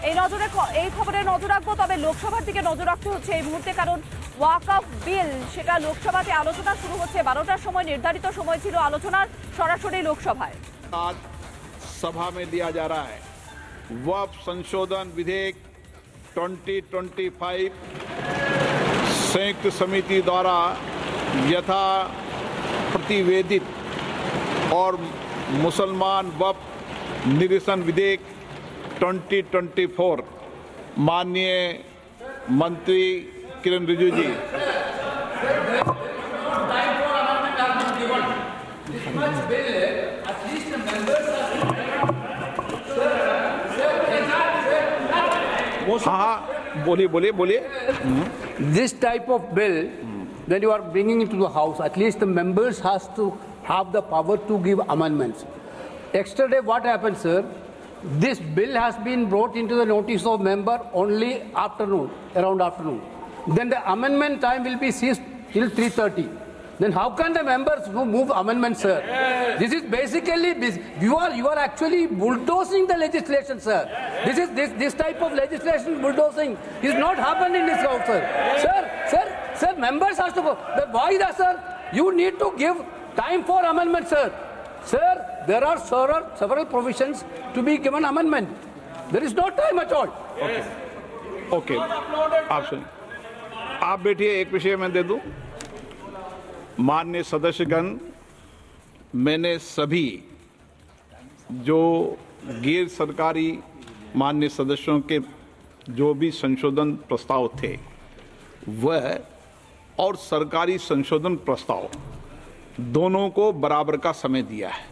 এই খবরে নজর রাখবো। তবে লোকসভার দিকে নজর রাখতে হচ্ছে এই মুহূর্তে, কারণ ওয়াকফ বিল সেটা লোকসভাতে আলোচনা শুরু হচ্ছে। 12টার সময় নির্ধারিত সময় ছিল আলোচনার, সরাসরি লোকসভায় आज सभा में दिया जा रहा है। वक्फ संशोधन विधेयक 2025 संयुक्त समिति द्वारा यथा प्रतिवेदित और मुसलमान वक्फ निरसन विधेयक 2024 माननीय मंत्री किरण रिजिजू जी हाँ बोलिए This type of bill, when you are bringing into the house, at least the members has to have the power to give amendments. Yesterday, what happened, sir? This bill has been brought into the notice of member only afternoon, around afternoon. Then the amendment time will be ceased till 3:30. Then how can the members who move amendments, sir? This is basically you are actually bulldozing the legislation, sir. This type of legislation bulldozing is not happened in this house, sir. Sir, members has to go. Why that, sir? You need to give time for amendment, sir. Sir, there are several provisions to be given amendment. There is no time at all. Okay आप सुनिए, आप बैठिए, एक विषय मैं दे दूं। माननीय सदस्यगण, मैंने सभी जो गैर सरकारी माननीय सदस्यों के जो भी संशोधन प्रस्ताव थे वह और सरकारी संशोधन प्रस्ताव दोनों को बराबर का समय दिया है।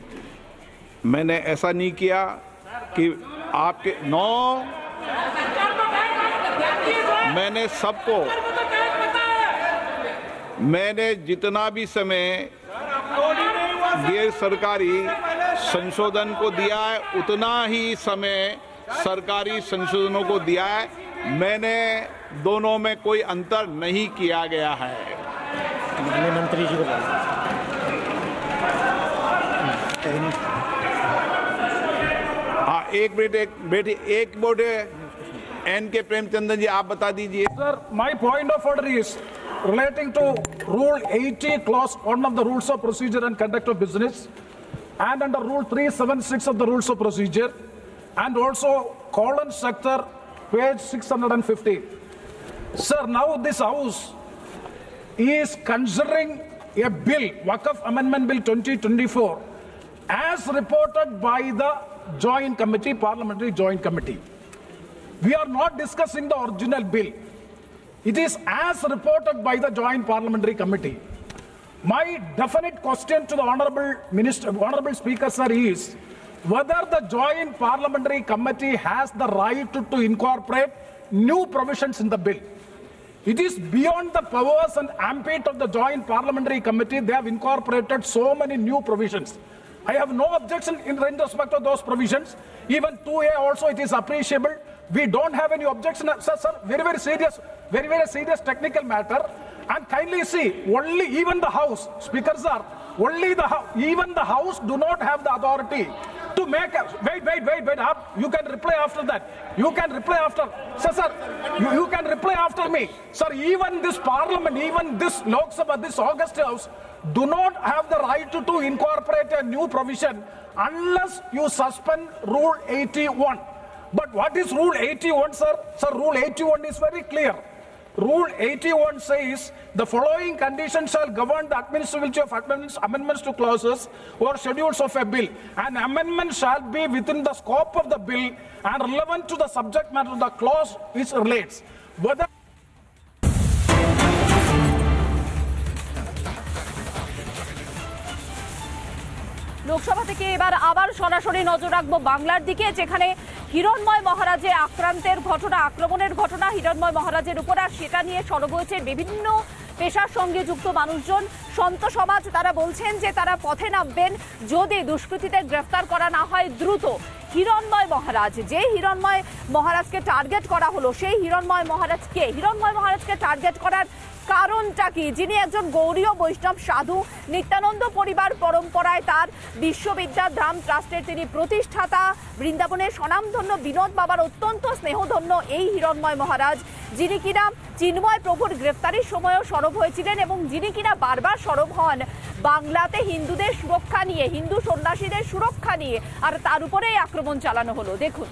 मैंने ऐसा नहीं किया कि आपके मैंने जितना भी समय गैर सरकारी संशोधन को दिया है उतना ही समय सरकारी संशोधनों को दिया है। मैंने दोनों में कोई अंतर नहीं किया गया है। मंत्री जी को हाँ, एक मिनट एन के प्रेमचंद्रन जी आप बता दीजिए। Sir, my point of order is relating to Rule 80, Clause 1 of the Rules of Procedure and Conduct of Business, and under Rule 376 of the Rules of Procedure, and also colon sector, page 650. Sir, now this House is considering a bill, Waqf Amendment Bill 2024, as reported by the Joint Committee, Parliamentary Joint Committee. We are not discussing the original bill. It is as reported by the Joint Parliamentary Committee. My definite question to the Honorable Speaker, sir, is whether the Joint Parliamentary Committee has the right to incorporate new provisions in the bill. It is beyond the powers and ambit of the Joint Parliamentary Committee. They have incorporated so many new provisions. I have no objection in respect of those provisions. Even 2A also, it is appreciable. We don't have any objection, sir. Very serious technical matter. And kindly see, only even the House, Speaker sir, even the House do not have the authority to make wait up. You can reply after that. You can reply after, sir. You can reply after me, sir. Even this Parliament, even this Lok Sabha, this August House, do not have the right to incorporate a new provision unless you suspend Rule 81. But what is Rule 81, sir? Sir, Rule 81 is very clear. Rule 81 says the following conditions shall govern the administrability of amendments to clauses or schedules of a bill. An amendment shall be within the scope of the bill and relevant to the subject matter of the clause which relates. Whether Lok Sabha থেকে এবার আবার সরাসরি নজর রাখবো বাংলার দিকে, যেখানে হিরণময় মহারাজে আক্রমণের ঘটনা হিরণময় মহারাজের উপর, আর সেটা নিয়ে সরব হয়েছে বিভিন্ন পেশার সঙ্গে যুক্ত মানুষজন, সন্ত সমাজ। তারা বলছেন যে তারা পথে নামবেন যদি দুষ্কৃতীদের গ্রেফতার করা না হয় দ্রুত। হিরণময় মহারাজকে টার্গেট করা হলো, সেই হিরণময় মহারাজকে টার্গেট করার কারণটা কি? যিনি একজন গৌড়ীয় বৈষ্ণব সাধু, নিত্যানন্দ পরিবার পরম্পরায় তার বিশ্ববিদ্যা ধাম ট্রাস্টের তিনি প্রতিষ্ঠাতা, বৃন্দাবনের স্বনামধন্য বিনোদ বাবার অত্যন্ত স্নেহধন্য এই হিরণময় মহারাজ, যিনি কিনা চিন্ময় প্রভুর গ্রেফতারির সময়ও সরব হয়েছিলেন এবং যিনি কিনা বারবার সরব হন বাংলাতে হিন্দুদের সুরক্ষা নিয়ে, হিন্দু সন্ন্যাসীদের সুরক্ষা নিয়ে, আর তার উপরেই আক্রমণ চালানো হলো। দেখুন।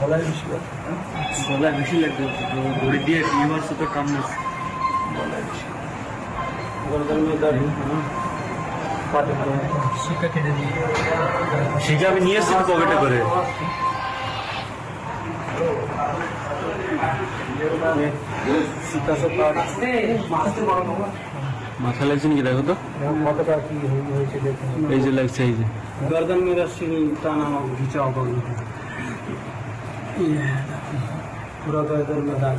গলায় বেশি লাগবে, দড়ি দিয়ে টিউমার সাথে কামড় শিখা আমি নিয়ে এসেছি পকেটে করে। মাথা লাগছে নাকি দেখো তো, এই যে লাগছে, এই যে गर्दन में रस्सी टाना खींचा पूरा गर्दन में दाग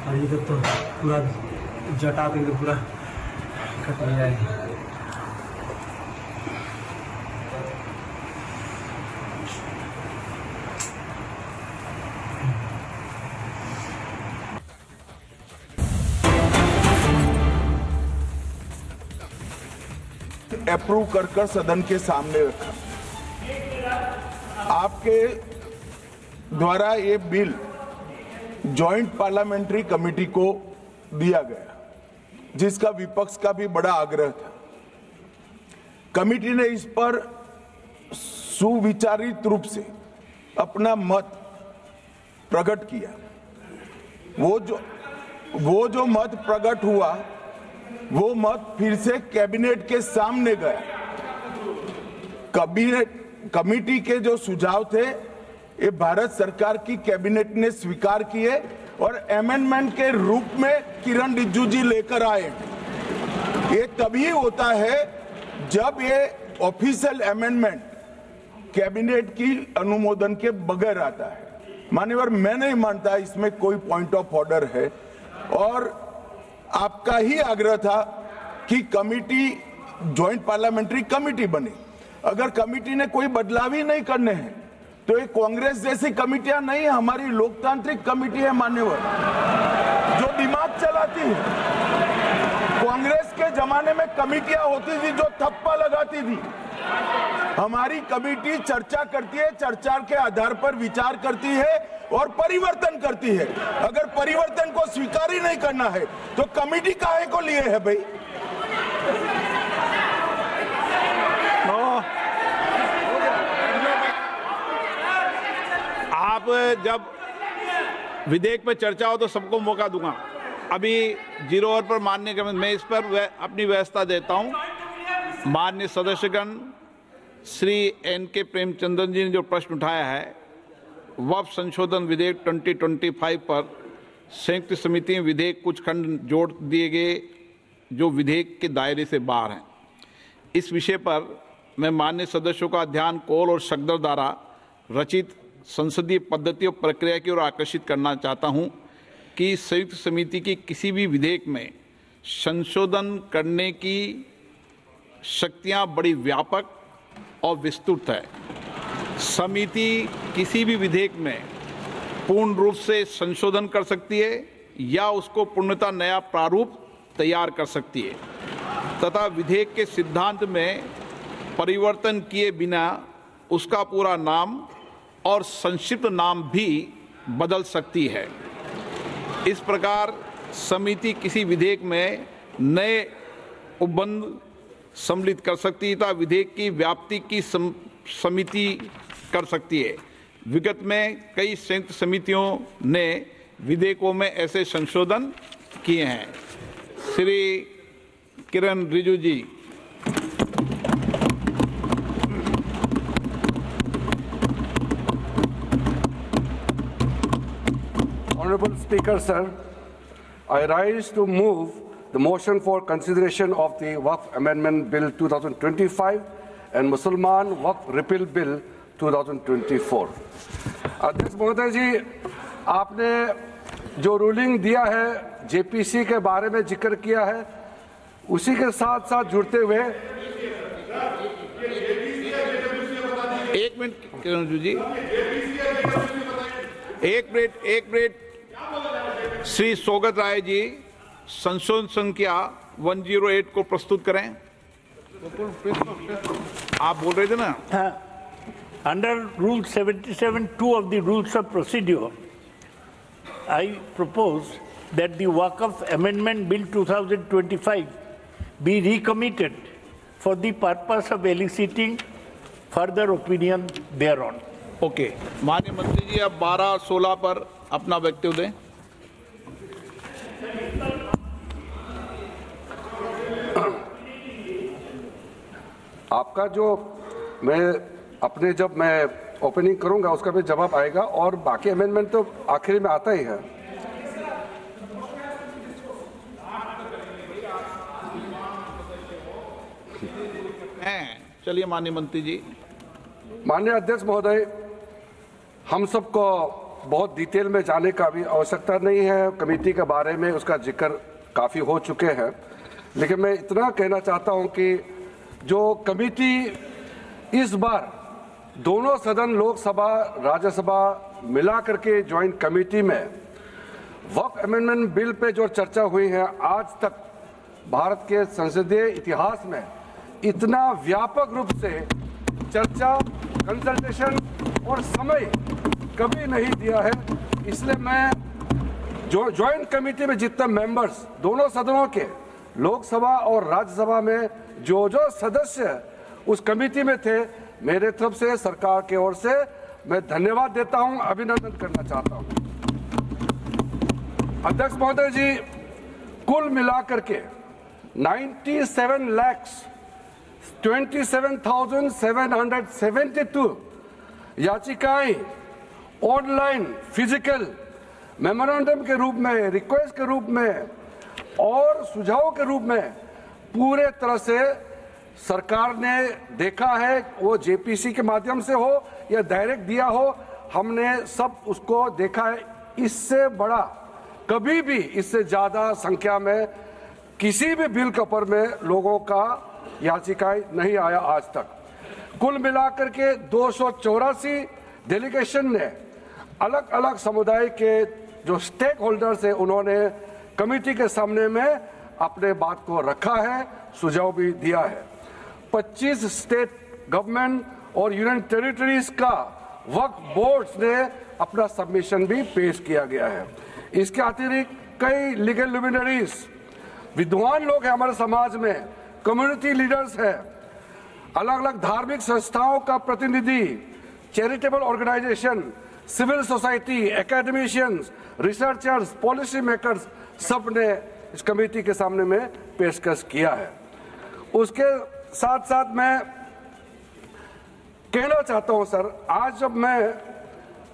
और इधर तो पूरा जटा पे पूरा कट गया है। अप्रूव कर सदन के सामने रखा। आपके द्वारा ये बिल जॉइंट पार्लियामेंट्री कमेटी को दिया गया, जिसका विपक्ष का भी बड़ा आग्रह था। कमेटी ने इस पर सुविचारित रूप से अपना मत प्रकट किया। वो जो मत प्रकट हुआ, वो मत फिर से कैबिनेट के सामने गया। कमेटी के जो सुझाव थे, ये भारत सरकार की कैबिनेट ने स्वीकार किए और अमेंडमेंट के रूप में किरण रिजिजू जी लेकर आए। ये तभी होता है जब ये ऑफिशियल अमेंडमेंट कैबिनेट की अनुमोदन के बगैर आता है। मान्यवर, मैं नहीं मानता इसमें कोई पॉइंट ऑफ ऑर्डर है, और आपका ही आग्रह था कि कमेटी जॉइंट पार्लियामेंट्री कमेटी बने। अगर कमेटी ने कोई बदलाव ही नहीं करने हैं तो ये कांग्रेस जैसी कमेटियां नहीं, हमारी लोकतांत्रिक कमेटी है मान्यवर, जो दिमाग चलाती है। कांग्रेस के जमाने में कमेटियां होती थी जो थप्पा लगाती थी। हमारी कमेटी चर्चा करती है, चर्चा के आधार पर विचार करती है और परिवर्तन करती है। अगर परिवर्तन को स्वीकार ही नहीं करना है तो कमेटी काहे को लिए है भाई? आप जब विधेयक पर चर्चा हो तो सबको मौका दूंगा। अभी 0 ओवर पर माननीय मैं इस पर अपनी व्यवस्था देता हूं। माननीय सदस्यगण श्री N.K. प्रेमचंद्रन जी ने जो प्रश्न उठाया है, वक्फ संशोधन विधेयक 2025 पर संयुक्त समिति में विधेयक कुछ खंड जोड़ दिए गए जो विधेयक के दायरे से बाहर हैं। इस विषय पर मैं माननीय सदस्यों का ध्यान कौल और सकदर द्वारा रचित संसदीय पद्धति और प्रक्रिया की ओर आकर्षित करना चाहता हूं कि संयुक्त समिति की किसी भी विधेयक में संशोधन करने की शक्तियां बड़ी व्यापक और विस्तृत है। समिति किसी भी विधेयक में पूर्ण रूप से संशोधन कर सकती है या उसको पूर्णतः नया प्रारूप तैयार कर सकती है तथा विधेयक के सिद्धांत में परिवर्तन किए बिना उसका पूरा नाम और संक्षिप्त नाम भी बदल सकती है। इस प्रकार समिति किसी विधेयक में नए उपबंध सम्मिलित कर सकती है तथा विधेयक की व्याप्ति की समिति कर सकती है। विगत में कई संयुक्त समितियों ने विधेयकों में ऐसे संशोधन किए हैं। श्री किरण रिजिजू जी। Honorable Speaker, sir, I rise to move the motion for consideration of the Waqf Amendment Bill 2025 and Mussalman Waqf Repeal Bill 2024। अध्यक्ष महोदय जी, आपने जो रूलिंग दिया है, जेपीसी के बारे में जिक्र किया है, उसी के साथ साथ जुड़ते हुए एक मिनट किरण जी, एक मिनट श्री सौगत राय जी संशोधन संख्या 108 को प्रस्तुत करें। आप बोल रहे थे ना? Under Rule 77(2) of the Rules of Procedure, I propose that the Waqf Amendment Bill 2025 be recommitted for the purpose of eliciting further opinion thereon. Okay, माननीय मंत्री जी अब 12-16 पर अपना वक्तव्य दें। आपका जो जब मैं ओपनिंग करूंगा उसका भी जवाब आएगा, और बाकी अमेंडमेंट तो आखिरी में आता ही है। चलिए माननीय मंत्री जी। माननीय अध्यक्ष महोदय, हम सबको बहुत डिटेल में जाने का भी आवश्यकता नहीं है। कमेटी के बारे में उसका जिक्र काफ़ी हो चुके हैं, लेकिन मैं इतना कहना चाहता हूं कि जो कमेटी इस बार दोनों सदन लोकसभा राज्यसभा मिला करके ज्वाइंट कमेटी में वक्फ अमेंडमेंट बिल पे जो चर्चा हुई है, आज तक भारत के संसदीय इतिहास में इतना व्यापक रूप से चर्चा, कंसल्टेशन और समय कभी नहीं दिया है। इसलिए मैं जो ज्वाइंट कमेटी में जितने मेंबर्स दोनों सदनों के, लोकसभा और राज्यसभा में जो सदस्य उस कमेटी में थे, मेरे तरफ से सरकार की ओर से मैं धन्यवाद देता हूं, अभिनंदन करना चाहता हूं। अध्यक्ष महोदय जी, कुल मिलाकर के 97,27,772 याचिकाएं ऑनलाइन, फिजिकल, मेमोरेंडम के रूप में, रिक्वेस्ट के रूप में और सुझाव के रूप में पूरे तरह से सरकार ने देखा है, वो जेपीसी के माध्यम से हो या डायरेक्ट दिया हो, हमने सब उसको देखा है। इससे बड़ा कभी भी, इससे ज्यादा संख्या में किसी भी बिल के ऊपर में लोगों का याचिकाएं नहीं आया आज तक। कुल मिलाकर के 284 डेलीगेशन ने अलग अलग समुदाय के जो स्टेक होल्डर्स है, उन्होंने कमेटी के सामने में अपने बात को रखा है, सुझाव भी दिया है। 25 स्टेट गवर्नमेंट और यूनियन टेरिटरीज का वक्फ बोर्ड्स ने अपना सबमिशन भी पेश किया गया है। इसके अतिरिक्त कई लीगल लुमिनरीज, विद्वान लोग हैं हमारे समाज में, कम्युनिटी लीडर्स हैं, अलग अलग धार्मिक संस्थाओं का प्रतिनिधि, charitable organisation, civil society, academicians, researchers, policy makers, सब ने इस कमेटी के सामने में पेशकश किया है। उसके साथ साथ मैं कहना चाहता हूं सर, आज जब मैं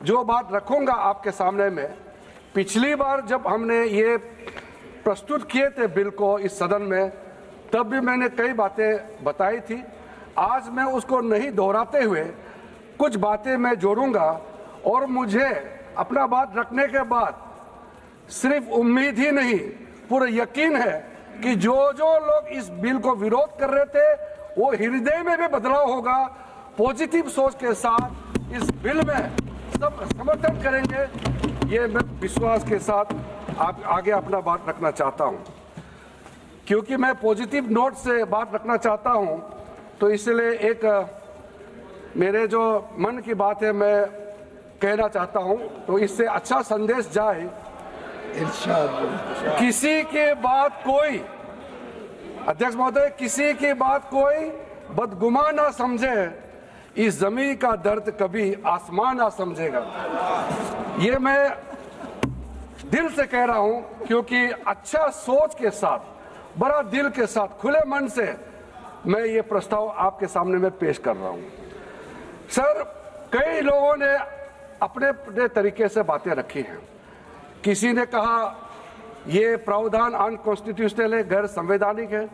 जो बात रखूंगा आपके सामने में, पिछली बार जब हमने ये प्रस्तुत किए थे बिल को इस सदन में, तब भी मैंने कई बातें बताई थी। आज मैं उसको नहीं दोहराते हुए कुछ बातें मैं जोड़ूंगा, और मुझे अपना बात रखने के बाद सिर्फ उम्मीद ही नहीं, पूरा यकीन है कि जो लोग इस बिल को विरोध कर रहे थे, वो हृदय में भी बदलाव होगा। पॉजिटिव सोच के साथ इस बिल में सब समर्थन करेंगे, ये मैं विश्वास के साथ आप आगे अपना बात रखना चाहता हूं। क्योंकि मैं पॉजिटिव नोट से बात रखना चाहता हूं, तो इसलिए एक मेरे जो मन की बात है मैं कहना चाहता हूं, तो इससे अच्छा संदेश जाए। किसी के बात कोई, अध्यक्ष महोदय, किसी की बात कोई बदगुमान ना समझे, इस जमीन का दर्द कभी आसमान ना समझेगा। ये मैं दिल से कह रहा हूं, क्योंकि अच्छा सोच के साथ, बड़ा दिल के साथ, खुले मन से मैं ये प्रस्ताव आपके सामने में पेश कर रहा हूं। सर, कई लोगों ने अपने अपने तरीके से बातें रखी हैं। किसी ने कहा ये प्रावधान अनकॉन्स्टिट्यूशनल है, गैर संवैधानिक है।